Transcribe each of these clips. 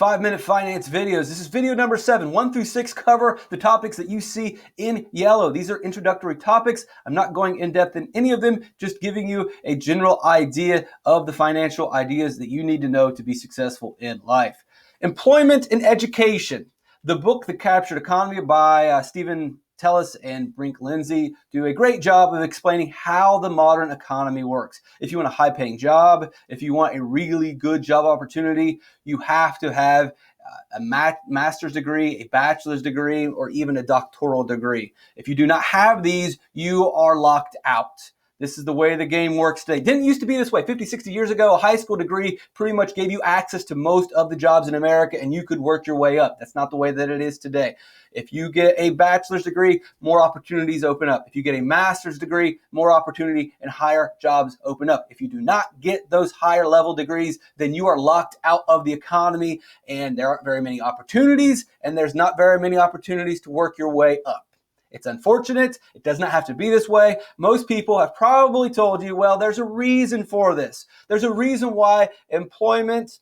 5-minute finance videos. This is video number 7. 1 through 6 cover the topics that you see in yellow. These are introductory topics. I'm not going in depth in any of them, just giving you a general idea of the financial ideas that you need to know to be successful in life. Employment and education. The book, The Captured Economy by Stephen Tellis and Brink Lindsay do a great job of explaining how the modern economy works. If you want a high-paying job, if you want a really good job opportunity, you have to have a master's degree, a bachelor's degree, or even a doctoral degree. If you do not have these, you are locked out. This is the way the game works today. Didn't used to be this way. 50, 60 years ago, a high school degree pretty much gave you access to most of the jobs in America, and you could work your way up. That's not the way that it is today. If you get a bachelor's degree, more opportunities open up. If you get a master's degree, more opportunity and higher jobs open up. If you do not get those higher level degrees, then you are locked out of the economy, and there aren't very many opportunities, and there's not very many opportunities to work your way up. It's unfortunate. It does not have to be this way. Most people have probably told you, well, there's a reason for this. There's a reason why employment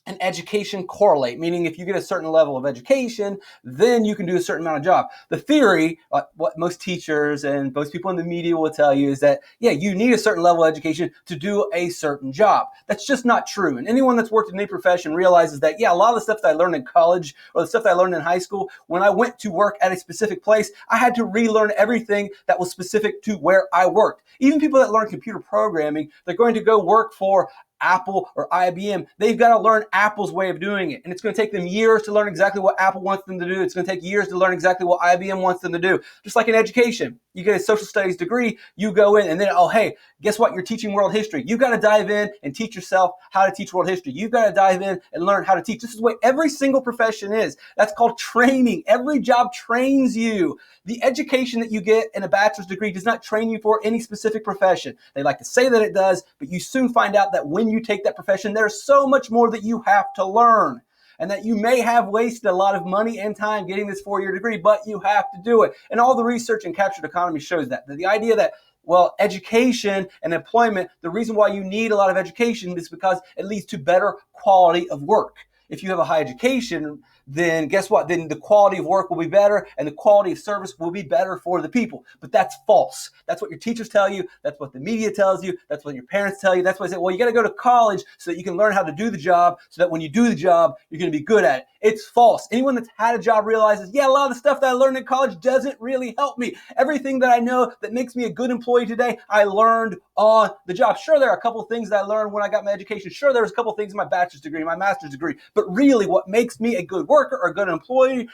and education correlate, meaning if you get a certain level of education, then you can do a certain amount of job. The theory, what most teachers and most people in the media will tell you is that, yeah, you need a certain level of education to do a certain job. That's just not true. And anyone that's worked in any profession realizes that, yeah, a lot of the stuff that I learned in college or the stuff that I learned in high school, when I went to work at a specific place, I had to relearn everything that was specific to where I worked. Even people that learn computer programming, they're going to go work for Apple or IBM, they've got to learn Apple's way of doing it. And it's going to take them years to learn exactly what Apple wants them to do. It's going to take years to learn exactly what IBM wants them to do. Just like in education, you get a social studies degree, you go in and then, oh, hey, guess what? You're teaching world history. You've got to dive in and teach yourself how to teach world history. You've got to dive in and learn how to teach. This is the way every single profession is. That's called training. Every job trains you. The education that you get in a bachelor's degree does not train you for any specific profession. They like to say that it does, but you soon find out that when you take that profession, there's so much more that you have to learn, and that you may have wasted a lot of money and time getting this 4-year degree, but you have to do it. And all the research in Captured Economy shows that the idea that, well, education and employment, the reason why you need a lot of education is because it leads to better quality of work. If you have a high education, then guess what? Then the quality of work will be better and the quality of service will be better for the people. But that's false. That's what your teachers tell you. That's what the media tells you. That's what your parents tell you. That's why they say, well, you got to go to college so that you can learn how to do the job, so that when you do the job, you're going to be good at it. It's false. Anyone that's had a job realizes, yeah, a lot of the stuff that I learned in college doesn't really help me. Everything that I know that makes me a good employee today, I learned on the job. Sure, there are a couple of things that I learned when I got my education. Sure, there's a couple of things in my bachelor's degree, my master's degree. But really, what makes me a good worker or a good employee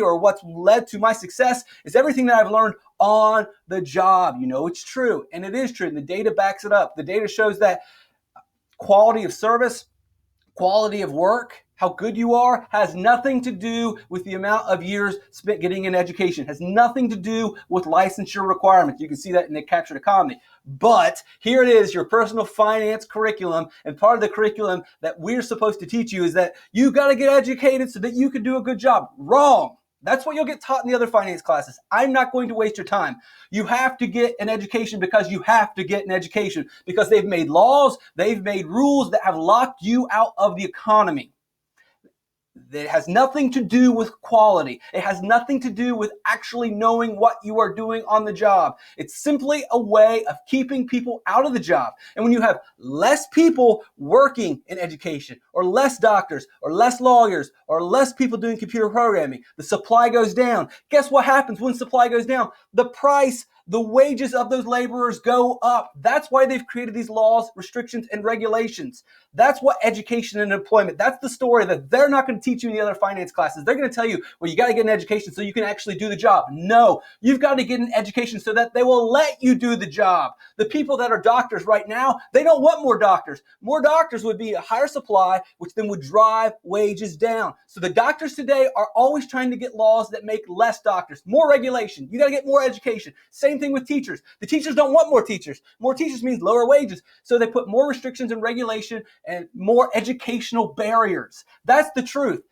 or what's led to my success is everything that I've learned on the job. You know, it's true, and it is true, and the data backs it up. The data shows that quality of service, quality of work, how good you are, has nothing to do with the amount of years spent getting an education. It has nothing to do with licensure requirements. You can see that in the Captured Economy. But here it is, your personal finance curriculum, and part of the curriculum that we're supposed to teach you is that you got to get educated so that you can do a good job. Wrong. That's what you'll get taught in the other finance classes. I'm not going to waste your time. You have to get an education because you have to get an education, because they've made laws, they've made rules that have locked you out of the economy. It has nothing to do with quality. It has nothing to do with actually knowing what you are doing on the job. It's simply a way of keeping people out of the job. And when you have less people working in education, or less doctors, or less lawyers, or less people doing computer programming, the supply goes down. Guess what happens when supply goes down? The price, the wages of those laborers go up. That's why they've created these laws, restrictions, and regulations. That's what education and employment, that's the story that they're not going to teach you in the other finance classes. They're going to tell you, well, you got to get an education so you can actually do the job. No, you've got to get an education so that they will let you do the job. The people that are doctors right now, they don't want more doctors. More doctors would be a higher supply, which then would drive wages down. So the doctors today are always trying to get laws that make less doctors, more regulation. You got to get more education. Same thing with teachers. The teachers don't want more teachers. More teachers means lower wages. So they put more restrictions and regulation and more educational barriers. That's the truth.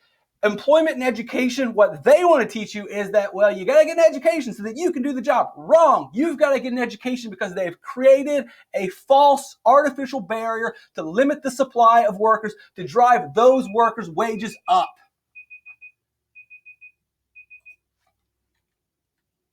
Employment and education, what they want to teach you is that, well, you got to get an education so that you can do the job. Wrong. You've got to get an education because they've created a false artificial barrier to limit the supply of workers, to drive those workers' wages up.